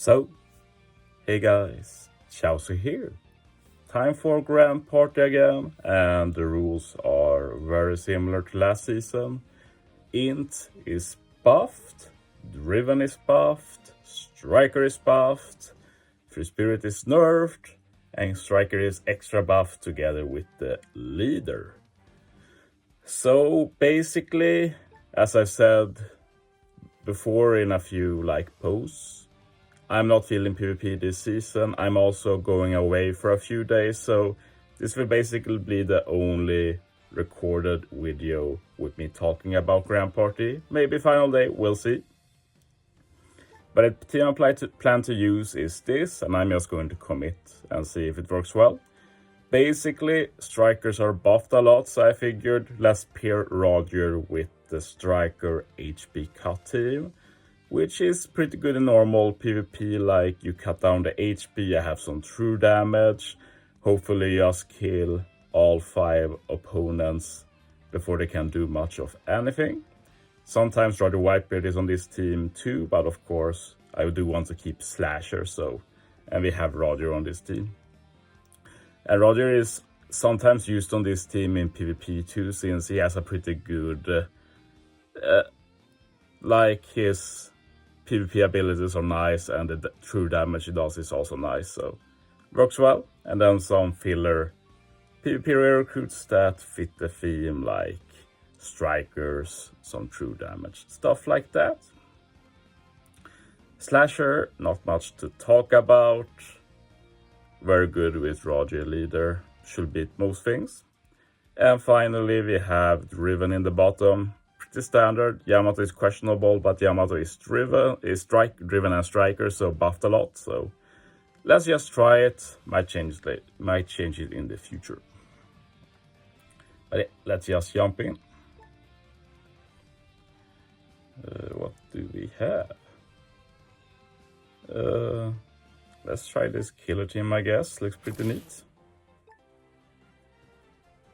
So, hey guys, Chauzu here. Time for Grand Party again, and the rules are very similar to last season. Int is buffed, Driven is buffed, Striker is buffed, Free Spirit is nerfed, and Striker is extra buffed together with the leader. So basically, as I said before in a few posts, I'm not feeling PvP this season. I'm also going away for a few days, so this will basically be the only recorded video with me talking about Grand Party. Maybe final day, we'll see. But the team I plan to use is this, and I'm just going to commit and see if it works well. Basically, strikers are buffed a lot, so I figured let's pair Roger with the striker HP cut team, which is pretty good in normal PvP, like you cut down the HP, you have some true damage, hopefully just kill all 5 opponents before they can do much of anything. Sometimes Roger Whitebeard is on this team too, but of course I do want to keep Slasher, and we have Roger on this team. And Roger is sometimes used on this team in PvP too, since he has a pretty good, his PvP abilities are nice, and the true damage he does is also nice, so works well. And then some filler PvP recruits that fit the theme, like strikers, some true damage, stuff like that. Slasher, not much to talk about. Very good with Roger leader, should beat most things. And finally we have Driven in the bottom. Pretty standard. Yamato is questionable, but Yamato is driven and striker, so buffed a lot. So let's just try it. Might change it in the future. But yeah, let's just jump in. What do we have? Let's try this killer team, I guess. Looks pretty neat.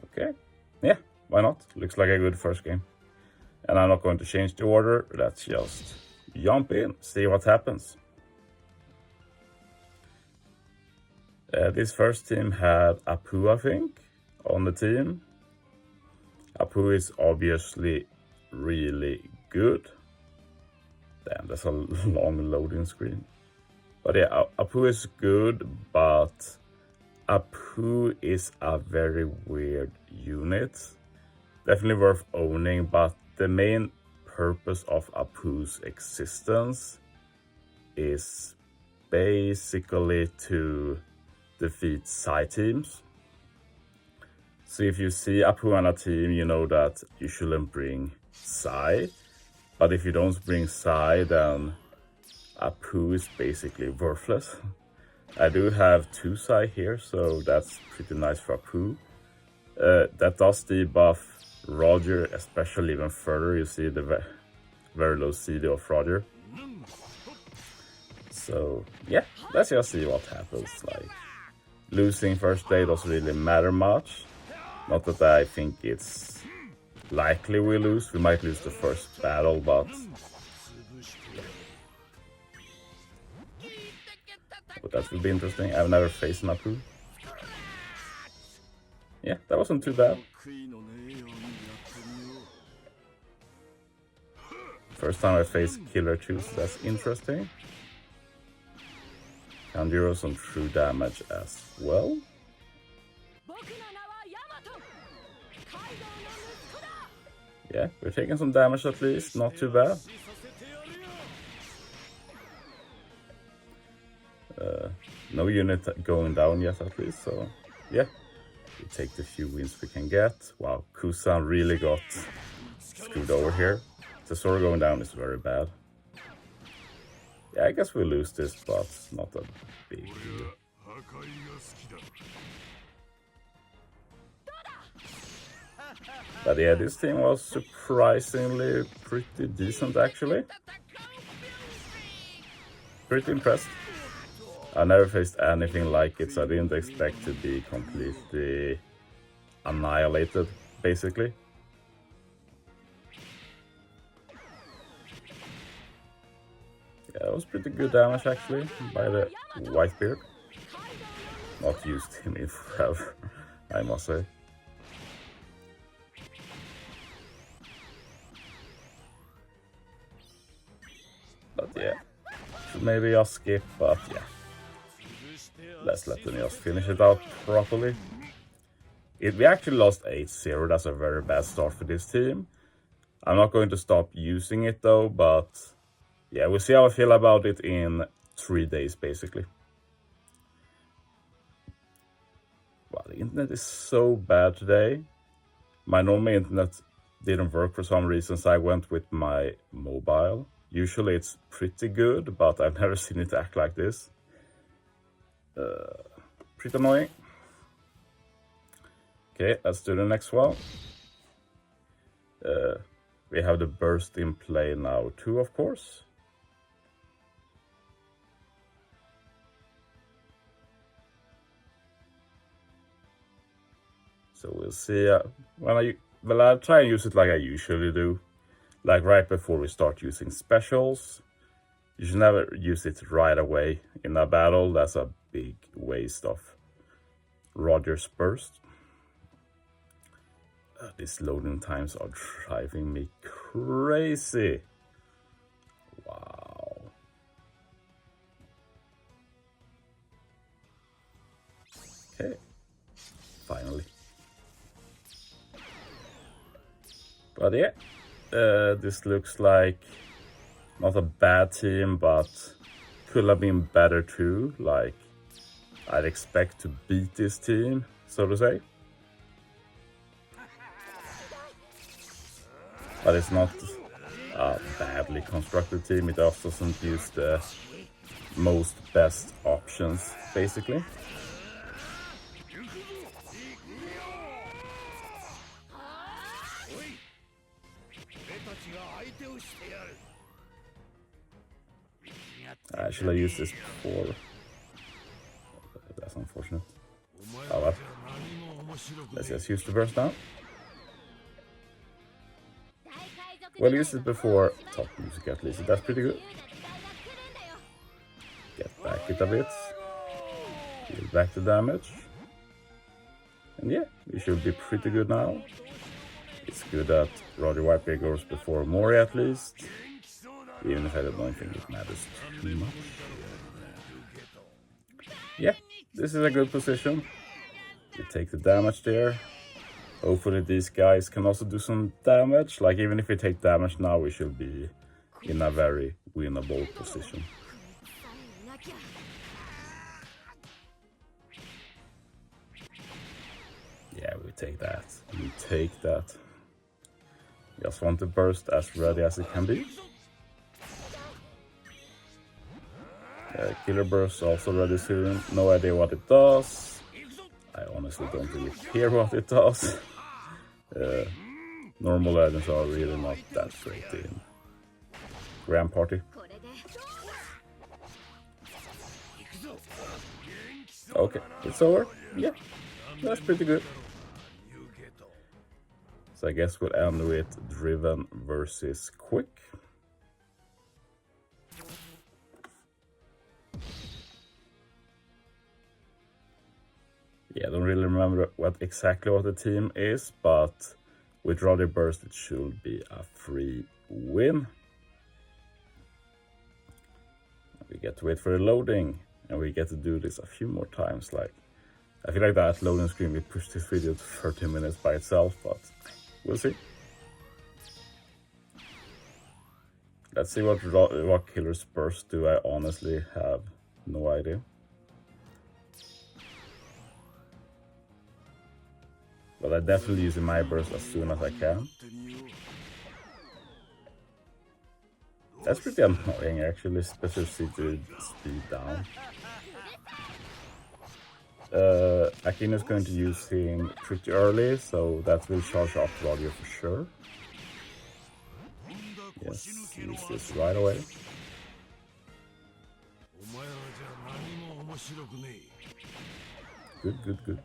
Okay. Yeah, why not? Looks like a good first game. And I'm not going to change the order. Let's just jump in, see what happens. This first team had Apu, I think, on the team. Apu is obviously really good. Damn, that's a long loading screen. But yeah, Apu is good, but Apu is a very weird unit. Definitely worth owning, but the main purpose of Apu's existence is basically to defeat side teams. So if you see Apu on a team, you know that you shouldn't bring Sai. But if you don't bring Sai, then Apu is basically worthless. I do have 2 Sai here, so that's pretty nice for Apu. That does debuff Roger, especially even further. You see the very low CD of Roger. So yeah, let's just see what happens. Losing first day doesn't really matter much. Not that I think it's likely we lose. We might lose the first battle, but that will be interesting. I've never faced an Apu. Yeah, that wasn't too bad. First time I faced Killer 2, so that's interesting. Can deal some true damage as well. Yeah, we're taking some damage at least, not too bad. No unit going down yet at least, so yeah. We take the few wins we can get. Wow, Kusan really got screwed over here. The sword going down is very bad. Yeah, I guess we lose this, but not a big deal. But yeah, this team was surprisingly pretty decent actually. Pretty impressed. I never faced anything like it, so I didn't expect to be completely annihilated, basically. Yeah, that was pretty good damage actually by the Whitebeard. Not used him in forever, I must say. But yeah, should maybe just skip, but yeah. Let's let them just finish it out properly. We actually lost 8-0, that's a very bad start for this team. I'm not going to stop using it though, but yeah, we'll see how I feel about it in 3 days basically. Wow, the internet is so bad today. My normal internet didn't work for some reason, so I went with my mobile. Usually it's pretty good, but I've never seen it act like this. Pretty annoying. Okay, let's do the next one. We have the burst in play now too, of course. So we'll see. I'll try and use it like I usually do, like right before we start using specials. You should never use it right away in a battle. That's a big waste of Roger's burst. These loading times are driving me crazy. Wow. Okay, finally. But yeah, this looks like not a bad team, but could have been better too. Like, I'd expect to beat this team, so to say. But it's not a badly constructed team. It just doesn't use the most best options, basically. I should have used this before. That's unfortunate. Oh well. Let's just use the burst now. Well, used it before top music at least. That's pretty good. Get back it a bit. Deal back the damage. And yeah, we should be pretty good now. It's good that Roger Whitebeard goes before Mori at least. Even if I don't think it matters too much. Yeah, this is a good position. We take the damage there. Hopefully these guys can also do some damage. Like, even if we take damage now, we should be in a very winnable position. Yeah, we take that. We take that. Just want the burst as ready as it can be. Killer burst also ready soon. No idea what it does. I honestly don't really care what it does. Normal legends are really not that great in Grand Party. Okay, it's over. Yeah, that's pretty good. So I guess we'll end with Driven versus Quick. Yeah, I don't really remember exactly what the team is, but with Roddy Burst it should be a free win. We get to wait for the loading, and we get to do this a few more times. Like, I feel like that loading screen will push this video to 30 minutes by itself, but we'll see. Let's see what Killer's Burst do. I honestly have no idea. But I definitely use my burst as soon as I can. That's pretty annoying actually, especially to speed down. Akino's going to use him pretty early, so that will charge up Roger for sure. Yes, use this right away. Good, good, good.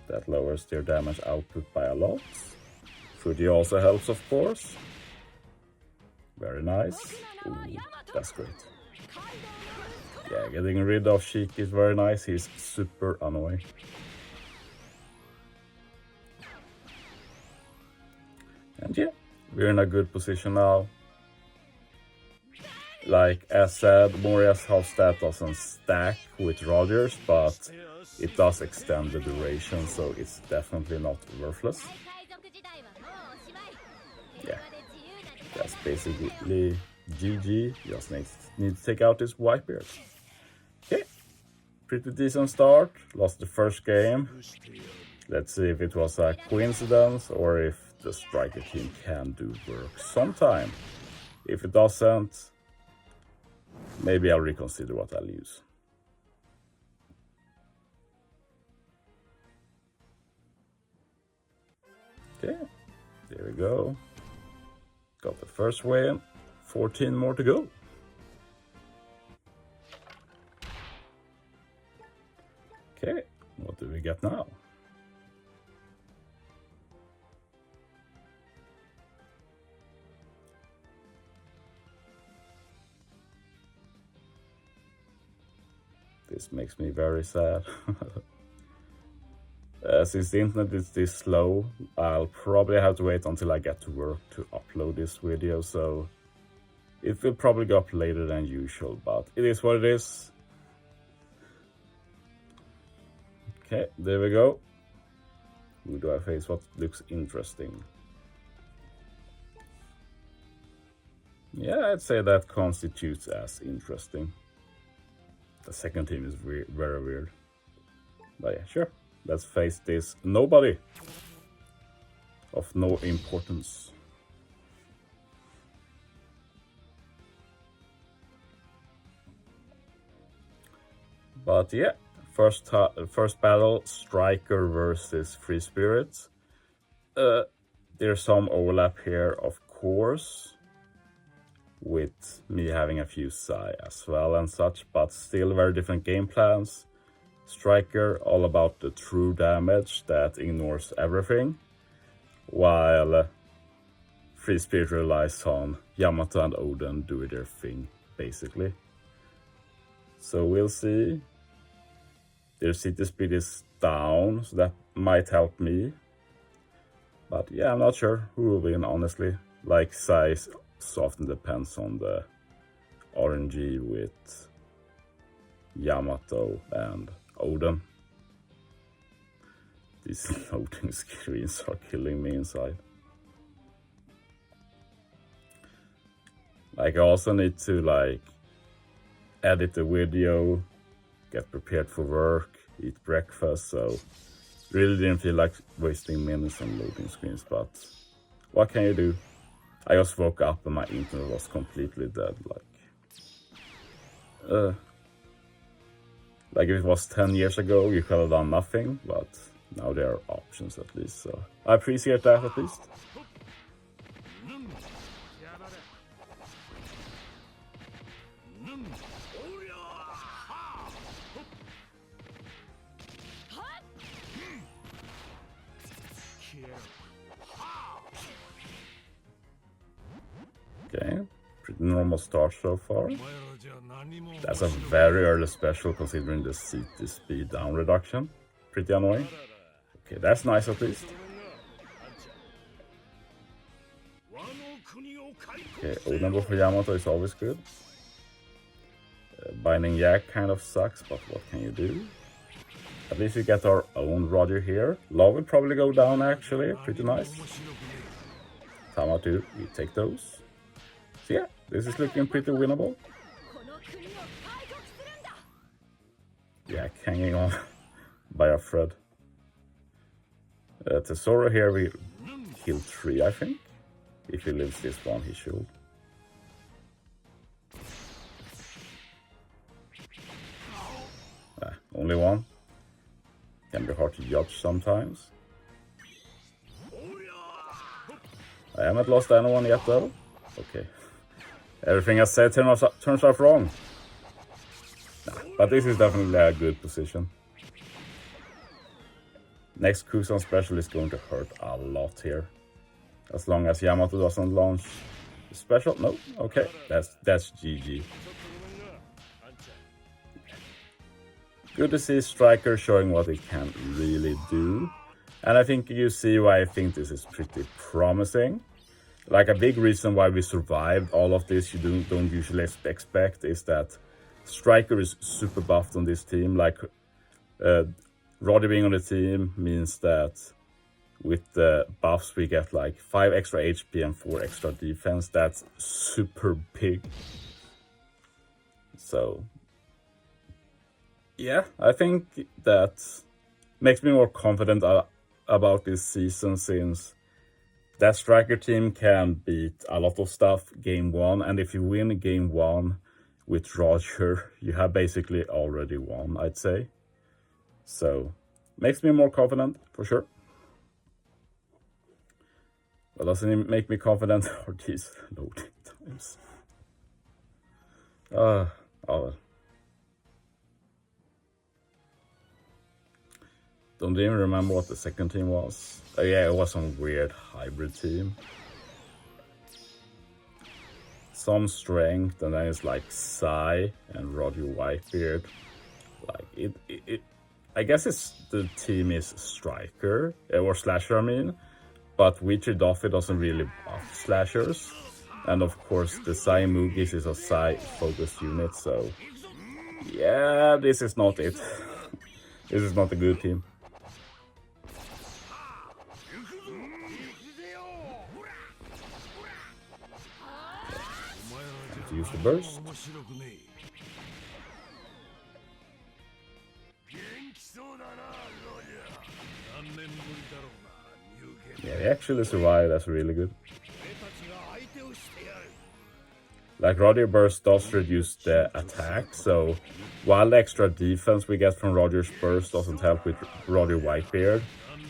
That lowers their damage output by a lot. Fuji also helps, of course. Very nice. Ooh, that's great. Yeah, getting rid of Sheik is very nice. He's super annoying. And yeah, we're in a good position now. Like as said, Moria's half stat doesn't stack with Rogers, but it does extend the duration, so it's definitely not worthless. Yeah, that's basically GG. Just need to take out this Whitebeard. Okay, pretty decent start. Lost the first game. Let's see if it was a coincidence or if the striker team can do work sometime. If it doesn't, maybe I'll reconsider what I'll use. Okay, there we go. Got the first win. 14 more to go. Okay, what do we get now? This makes me very sad. Since the internet is this slow, I'll probably have to wait until I get to work to upload this video, so it will probably go up later than usual, but it is what it is. Okay, there we go. Who do I face? What looks interesting? Yeah, I'd say that constitutes as interesting. The second team is very weird. But yeah, sure. Let's face this nobody of no importance. But yeah, first battle, Striker versus Free Spirit. There's some overlap here, of course, with me having a few Psy as well and such, but still very different game plans. Striker, all about the true damage that ignores everything, while Free Spirit relies on Yamato and Odin doing their thing, basically. So we'll see. Their city speed is down, so that might help me. But yeah, I'm not sure who will win, honestly. Like, size often depends on the RNG with Yamato and Odin. These loading screens are killing me inside. Like, I also need to like edit the video, get prepared for work, eat breakfast, so really didn't feel like wasting minutes on loading screens, but what can you do? I just woke up and my internet was completely dead. Like if it was 10 years ago, you could have done nothing, but now there are options at least, so I appreciate that at least. Okay, pretty normal start so far. That's a very early special considering the CT speed down reduction. Pretty annoying. Okay, that's nice at least. Okay, old number for Yamato is always good. Binding Yak kind of sucks, but what can you do? At least we get our own Roger here. Law will probably go down actually, pretty nice. Tamatu, we take those. So yeah, this is looking pretty winnable. Yeah, hanging on by a thread. Tesoro here, we kill 3, I think. If he lives this one, he should. Only one. Can be hard to judge sometimes. I haven't lost anyone yet though. Okay. Everything I said turns out wrong. Nah, but this is definitely a good position. Next Kusan special is going to hurt a lot here. As long as Yamato doesn't launch special. No, okay, that's GG. Good to see Striker showing what it can really do. And I think you see why I think this is pretty promising. Like a big reason why we survived all of this you don't usually expect is that Striker is super buffed on this team. Like Roddy being on the team means that with the buffs we get like 5 extra HP and 4 extra defense. That's super big. So yeah, I think that makes me more confident about this season, since that Striker team can beat a lot of stuff game 1, and if you win game 1 with Roger, you have basically already won, I'd say. So makes me more confident for sure. What doesn't it make me confident are these loading times. Oh. Don't even remember what the second team was. Oh yeah, it was some weird hybrid team. Some strength, and then it's like Sai and Roger Whitebeard. Like I guess the team is Striker or Slasher, I mean, but Witcher Duffy doesn't really buff slashers, and of course the Sai Mugis is a Sai focused unit. So yeah, this is not it. This is not a good team. Use the burst. Yeah, he actually survived. That's really good. Like Roger Burst does reduce the attack, so while the extra defense we get from Roger's Burst doesn't help with Roger Whitebeard,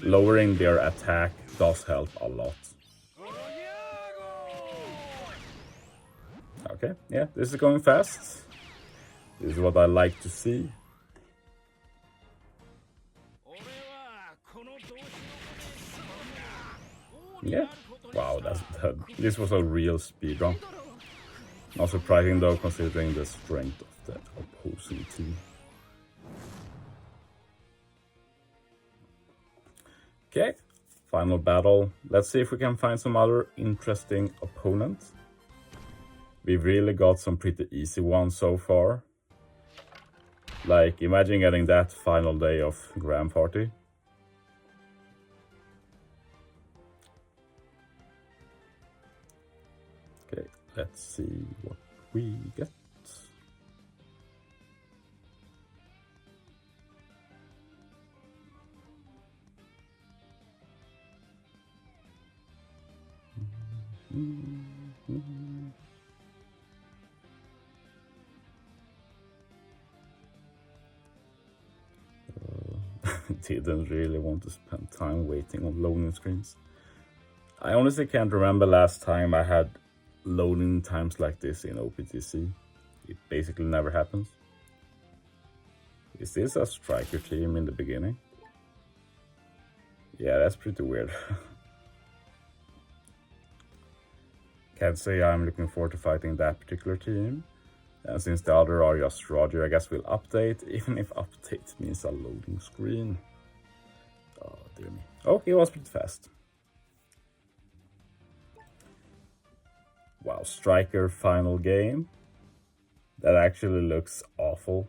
lowering their attack does help a lot. Okay, yeah, this is going fast. This is what I like to see. Yeah, wow, this was a real speedrun. Not surprising though, considering the strength of the opposing team. Okay, final battle. Let's see if we can find some other interesting opponents. We've really got some pretty easy ones so far. Like, imagine getting that final day of Grand Party. Okay, let's see what we get. Didn't really want to spend time waiting on loading screens. I honestly can't remember last time I had loading times like this in OPTC. It basically never happens. Is this a Striker team in the beginning? Yeah, that's pretty weird. Can't say I'm looking forward to fighting that particular team. And since the other are just Roger, I guess we'll update, even if update means a loading screen. Oh, dear me. Oh, he was pretty fast. Wow, Striker final game. That actually looks awful.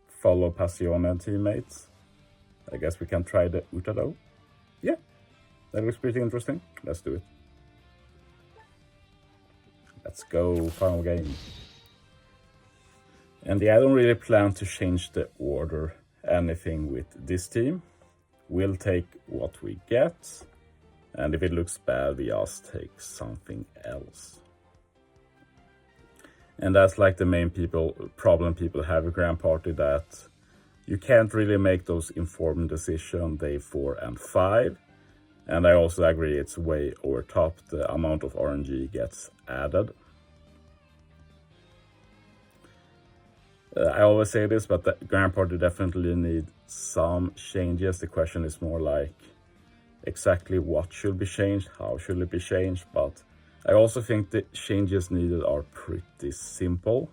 Follow Passione teammates. I guess we can try the Uta though. Yeah, that looks pretty interesting. Let's do it. Let's go, final game. And yeah, I don't really plan to change the order anything with this team. We'll take what we get, and if it looks bad, we just take something else. And that's like the main problem people have with Grand Party, that you can't really make those informed decisions day 4 and 5. And I also agree it's way over top the amount of RNG gets added. I always say this, but the Grand Party definitely need some changes. The question is more like, exactly what should be changed, how should it be changed, but I also think the changes needed are pretty simple.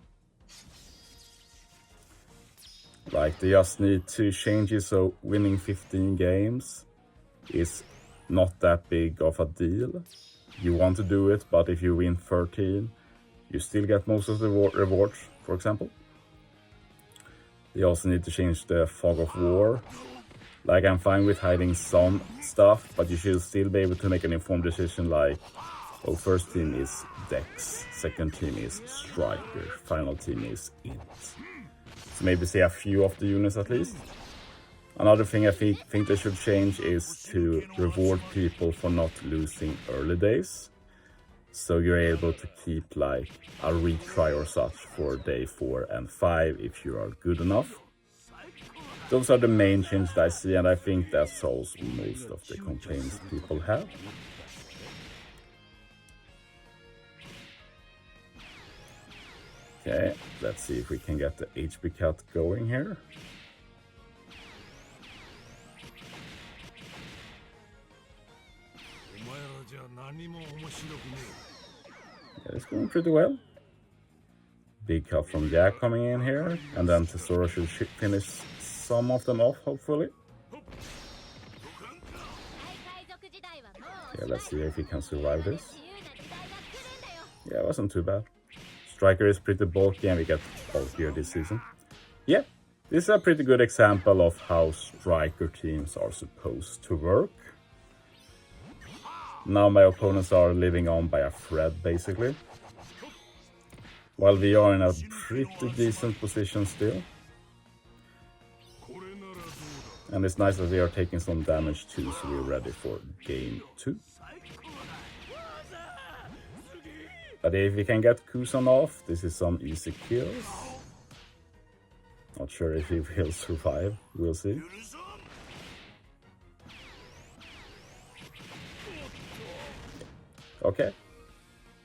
Like, they just need to change it so winning 15 games is not that big of a deal. You want to do it, but if you win 13, you still get most of the rewards, for example. They also need to change the fog of war. Like, I'm fine with hiding some stuff, but you should still be able to make an informed decision like, oh, first team is Dex, second team is Striker, final team is Int. So maybe say a few of the units at least. Another thing I think they should change is to reward people for not losing early days. So you're able to keep like a retry or such for day 4 and 5 if you are good enough. Those are the main changes I see, and I think that solves most of the complaints people have. Okay, let's see if we can get the HP cut going here. Yeah, it's going pretty well. Big cut from Jack coming in here, and then Tesoro should finish some of them off, hopefully. Yeah, let's see if he can survive this. Yeah, it wasn't too bad. Striker is pretty bulky, and we get bulkier this season. Yeah, this is a pretty good example of how Striker teams are supposed to work. Now my opponents are living on by a thread, basically. While we are in a pretty decent position still. And it's nice that we are taking some damage too, so we're ready for game 2. But if we can get Kusan off, this is some easy kills. Not sure if he will survive, we'll see. Okay,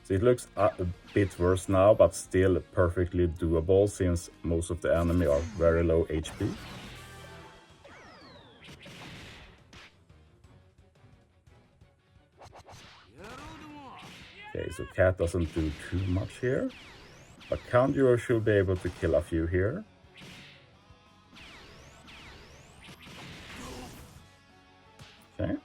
so it looks a bit worse now, but still perfectly doable since most of the enemy are very low HP. Okay, so Cat doesn't do too much here, but Conjurer should be able to kill a few here. Okay.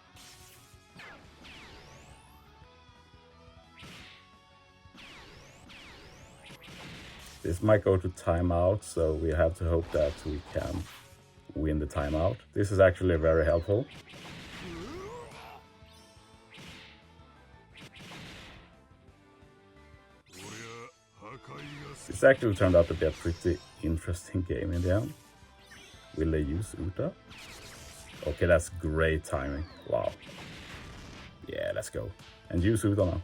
This might go to timeout, so we have to hope that we can win the timeout. This is actually very helpful. This actually turned out to be a pretty interesting game in the end. Will they use Uta? Okay, that's great timing. Wow. Yeah, let's go. And use Uta now.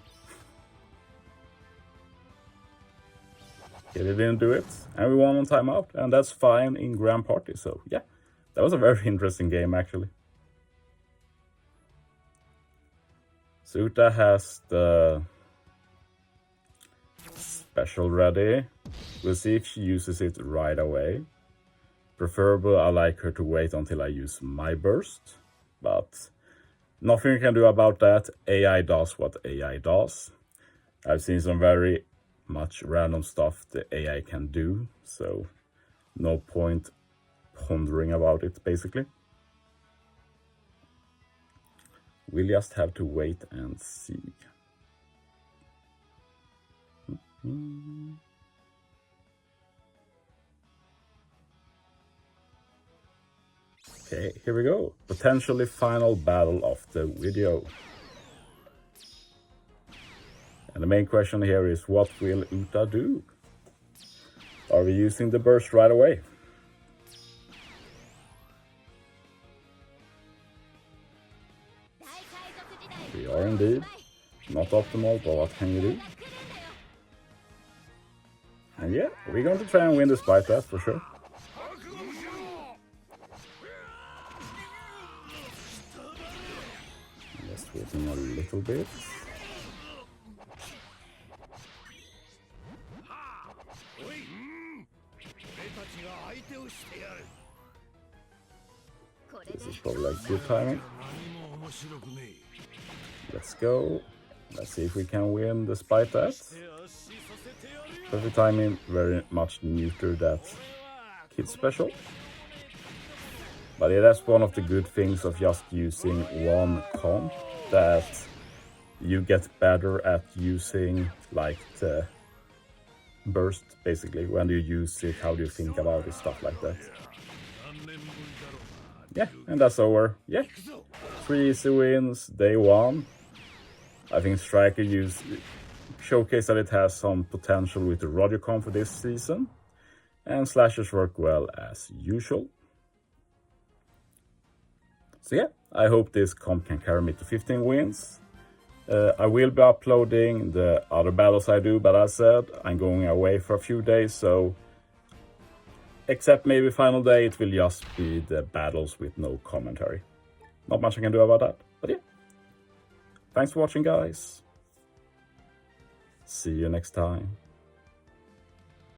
Okay, they didn't do it, and we won on timeout, and that's fine in Grand Party, so yeah. That was a very interesting game, actually. Uta has the special ready. We'll see if she uses it right away. Preferably, I like her to wait until I use my burst, but nothing you can do about that. AI does what AI does. I've seen some very much random stuff the AI can do, so no point pondering about it, basically. We'll just have to wait and see. Okay, here we go. Potentially final battle of the video. And the main question here is, what will Uta do? Are we using the burst right away? We are indeed. Not optimal, but what can you do? And yeah, we're going to try and win despite that, for sure. Just waiting a little bit. This is probably like good timing. Let's go. Let's see if we can win despite that. Perfect timing, very much neuter that kid special. But yeah, that's one of the good things of just using one comp, that you get better at using like the burst, basically. When do you use it, how do you think about it, stuff like that. Yeah, and that's over. Yeah, 3 easy wins, day 1. I think Striker showcased that it has some potential with the Roger comp for this season, and Slashers work well as usual. So yeah, I hope this comp can carry me to 15 wins. I will be uploading the other battles I do, but as I said, I'm going away for a few days, so except maybe final day, it will just be the battles with no commentary. Not much I can do about that, but yeah. Thanks for watching, guys. See you next time.